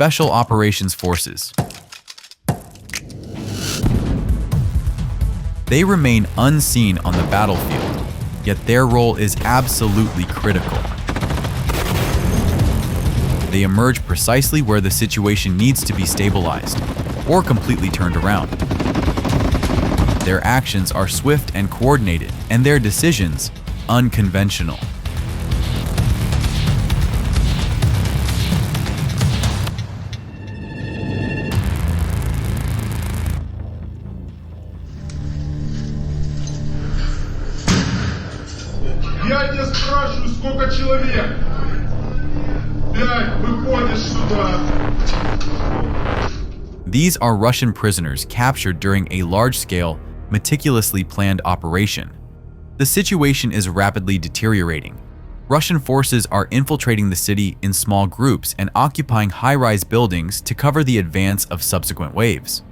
Special Operations Forces. They remain unseen on the battlefield, yet their role is absolutely critical. They emerge precisely where the situation needs to be stabilized or completely turned around. Their actions are swift and coordinated, and their decisions unconventional. Я не спрашиваю, сколько человек. 5, выходишь сюда. These are Russian prisoners captured during a large-scale, meticulously planned operation. The situation is rapidly deteriorating. Russian forces are infiltrating the city in small groups and occupying high-rise buildings to cover the advance of subsequent waves.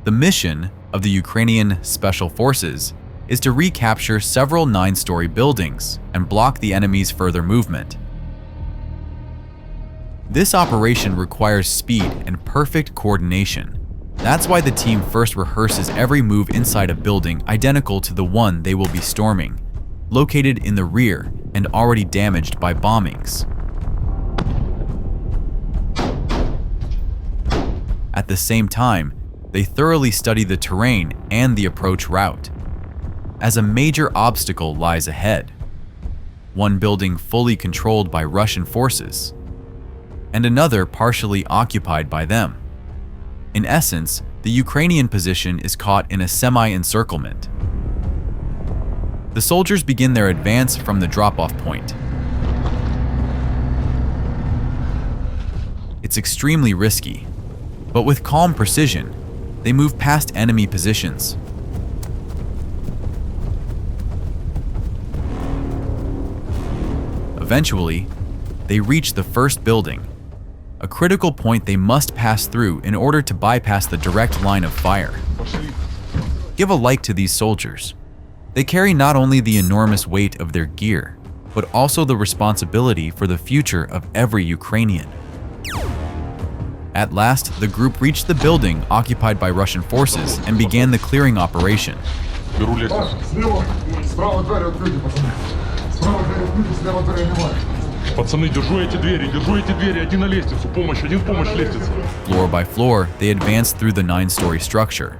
The mission of the Ukrainian Special Forces is to recapture several 9-story buildings and block the enemy's further movement. This operation requires speed and perfect coordination. That's why the team first rehearses every move inside a building identical to the one they will be storming, located in the rear and already damaged by bombings. At the same time, they thoroughly study the terrain and the approach route, as a major obstacle lies ahead. One building fully controlled by Russian forces, and another partially occupied by them. In essence, the Ukrainian position is caught in a semi-encirclement. The soldiers begin their advance from the drop-off point. It's extremely risky, but with calm precision, they move past enemy positions. Eventually, they reach the first building, a critical point they must pass through in order to bypass the direct line of fire. Give a like to these soldiers. They carry not only the enormous weight of their gear, but also the responsibility for the future of every Ukrainian. At last, the group reached the building occupied by Russian forces and began the clearing operation. Пацаны, держу эти двери, один на лестницу, помощь, лестница. Floor by floor, they advanced through the 9-story structure.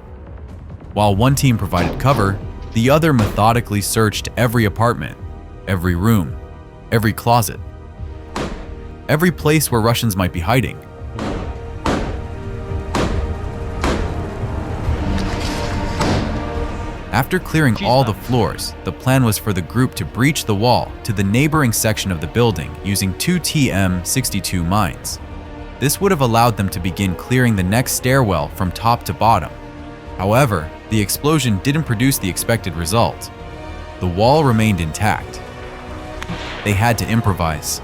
While one team provided cover, the other methodically searched every apartment, every room, every closet, every place where Russians might be hiding. After clearing all the floors, the plan was for the group to breach the wall to the neighboring section of the building using 2 TM-62 mines. This would have allowed them to begin clearing the next stairwell from top to bottom. However, the explosion didn't produce the expected result. The wall remained intact. They had to improvise.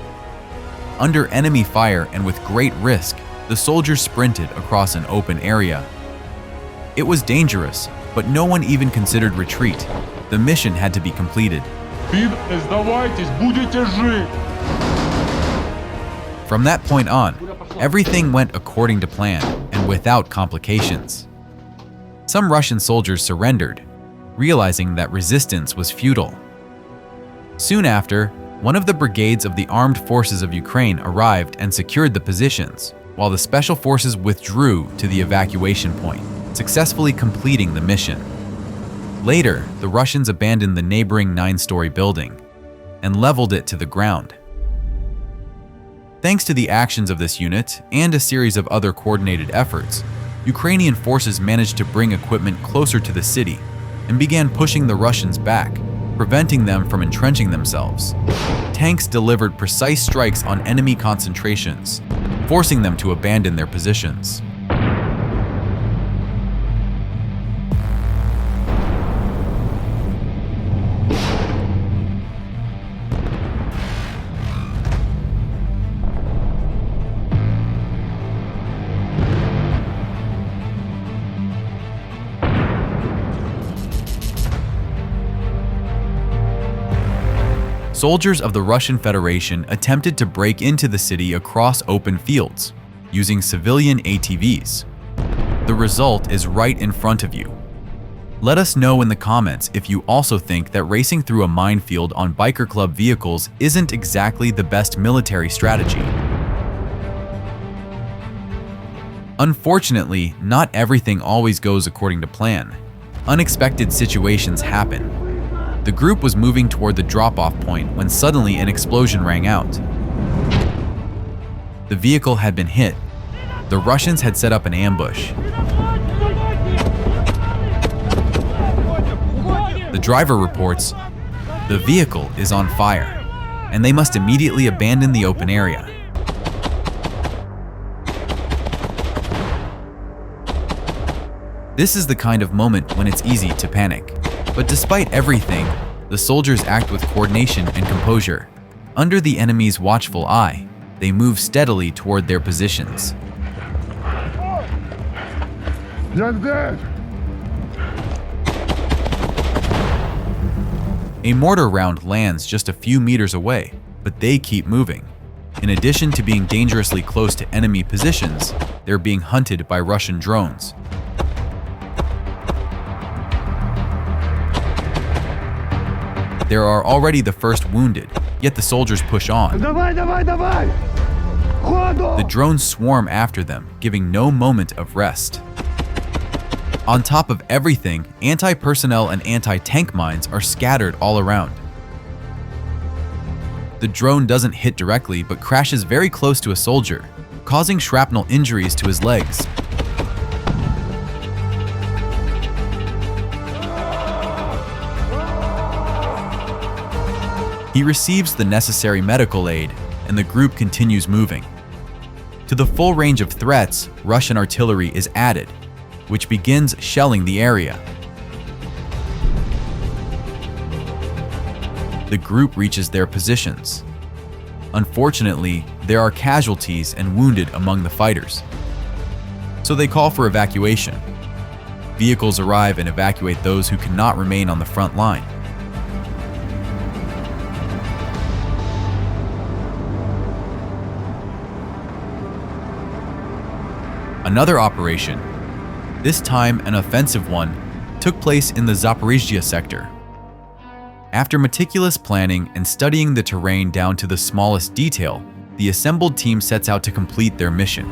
Under enemy fire and with great risk, the soldiers sprinted across an open area. It was dangerous, but no one even considered retreat. The mission had to be completed. From that point on, everything went according to plan and without complications. Some Russian soldiers surrendered, realizing that resistance was futile. Soon after, one of the brigades of the armed forces of Ukraine arrived and secured the positions, while the special forces withdrew to the evacuation point, successfully completing the mission. Later, the Russians abandoned the neighboring 9-story building and leveled it to the ground. Thanks to the actions of this unit and a series of other coordinated efforts, Ukrainian forces managed to bring equipment closer to the city and began pushing the Russians back, preventing them from entrenching themselves. Tanks delivered precise strikes on enemy concentrations, forcing them to abandon their positions. Soldiers of the Russian Federation attempted to break into the city across open fields. using civilian ATVs. The result is right in front of you. Let us know in the comments if you also think that racing through a minefield on biker club vehicles isn't exactly the best military strategy. Unfortunately, not everything always goes according to plan. Unexpected situations happen. The group was moving toward the drop-off point when suddenly an explosion rang out. The vehicle had been hit. The Russians had set up an ambush. The driver reports, "The vehicle is on fire," and they must immediately abandon the open area. This is the kind of moment when it's easy to panic. But despite everything, the soldiers act with coordination and composure. Under the enemy's watchful eye, they move steadily toward their positions. A mortar round lands just a few meters away, but they keep moving. In addition to being dangerously close to enemy positions, they're being hunted by Russian drones. There are already the first wounded, yet the soldiers push on. The drones swarm after them, giving no moment of rest. On top of everything, anti-personnel and anti-tank mines are scattered all around. The drone doesn't hit directly but crashes very close to a soldier, causing shrapnel injuries to his legs. He receives the necessary medical aid, and the group continues moving. To the full range of threats, Russian artillery is added, which begins shelling the area. The group reaches their positions. Unfortunately, there are casualties and wounded among the fighters, so they call for evacuation. Vehicles arrive and evacuate those who cannot remain on the front line. Another operation, this time an offensive one, took place in the Zaporizhzhia sector. After meticulous planning and studying the terrain down to the smallest detail, the assembled team sets out to complete their mission.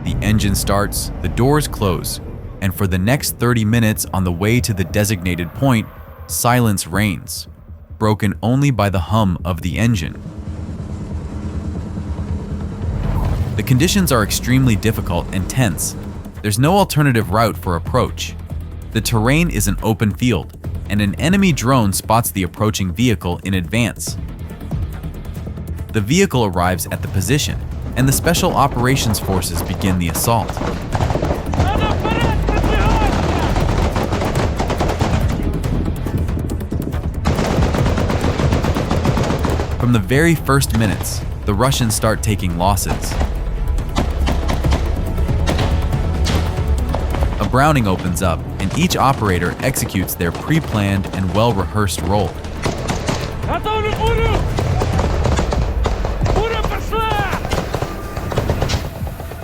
The engine starts, the doors close, and for the next 30 minutes on the way to the designated point, silence reigns, broken only by the hum of the engine. The conditions are extremely difficult and tense. There's no alternative route for approach. The terrain is an open field, and an enemy drone spots the approaching vehicle in advance. The vehicle arrives at the position, and the Special Operations Forces begin the assault. From the very first minutes, the Russians start taking losses. A Browning opens up, and each operator executes their pre-planned and well-rehearsed role.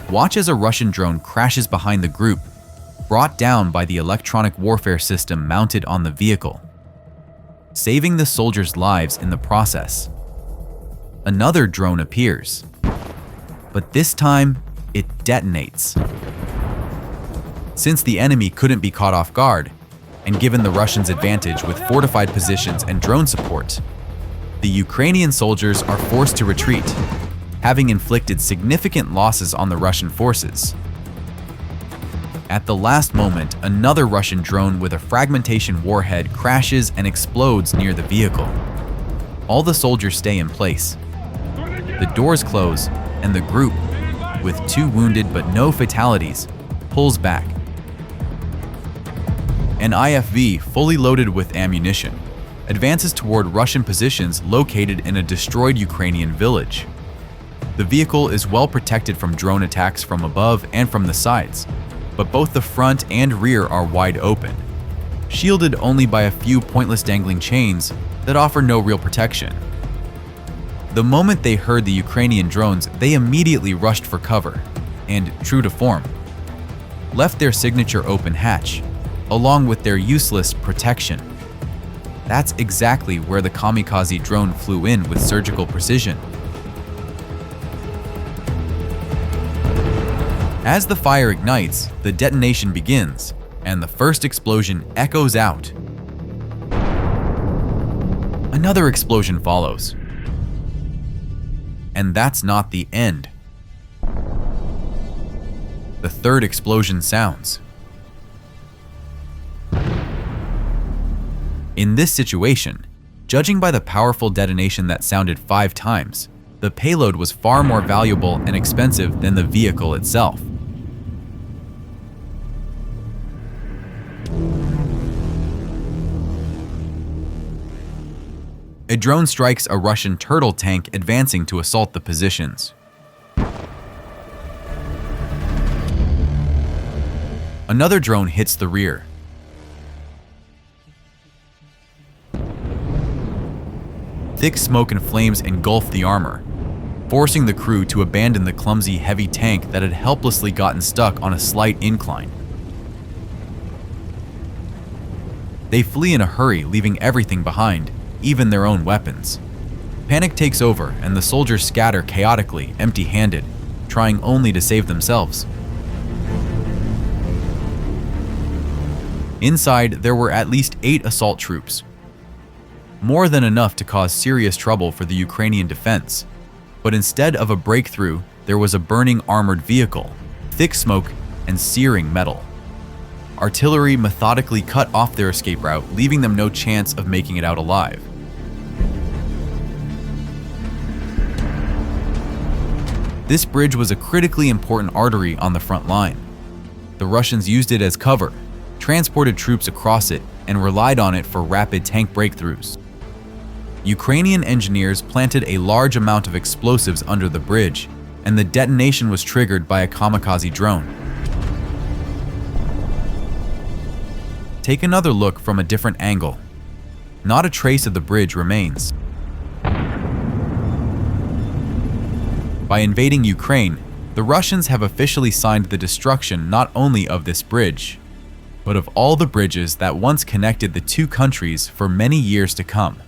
Watch as a Russian drone crashes behind the group, brought down by the electronic warfare system mounted on the vehicle, saving the soldiers' lives in the process. Another drone appears, but this time it detonates. Since the enemy couldn't be caught off guard, and given the Russians' advantage with fortified positions and drone support, the Ukrainian soldiers are forced to retreat, having inflicted significant losses on the Russian forces. At the last moment, another Russian drone with a fragmentation warhead crashes and explodes near the vehicle. All the soldiers stay in place. The doors close, and the group, with 2 wounded but no fatalities, pulls back. An IFV fully loaded with ammunition advances toward Russian positions located in a destroyed Ukrainian village. The vehicle is well protected from drone attacks from above and from the sides, but both the front and rear are wide open, shielded only by a few pointless dangling chains that offer no real protection. The moment they heard the Ukrainian drones, they immediately rushed for cover and, true to form, left their signature open hatch, along with their useless protection. That's exactly where the kamikaze drone flew in with surgical precision. As the fire ignites, the detonation begins, and the first explosion echoes out. Another explosion follows. And that's not the end. The third explosion sounds. In this situation, judging by the powerful detonation that sounded 5 times, the payload was far more valuable and expensive than the vehicle itself. A drone strikes a Russian turtle tank advancing to assault the positions. Another drone hits the rear. Thick smoke and flames engulf the armor, forcing the crew to abandon the clumsy, heavy tank that had helplessly gotten stuck on a slight incline. They flee in a hurry, leaving everything behind, even their own weapons. Panic takes over, and the soldiers scatter chaotically, empty-handed, trying only to save themselves. Inside, there were at least 8 assault troops, more than enough to cause serious trouble for the Ukrainian defense. But instead of a breakthrough, there was a burning armored vehicle, thick smoke, and searing metal. Artillery methodically cut off their escape route, leaving them no chance of making it out alive. This bridge was a critically important artery on the front line. The Russians used it as cover, transported troops across it, and relied on it for rapid tank breakthroughs. Ukrainian engineers planted a large amount of explosives under the bridge, and the detonation was triggered by a kamikaze drone. Take another look from a different angle. Not a trace of the bridge remains. By invading Ukraine, the Russians have officially signed the destruction not only of this bridge, but of all the bridges that once connected the two countries for many years to come.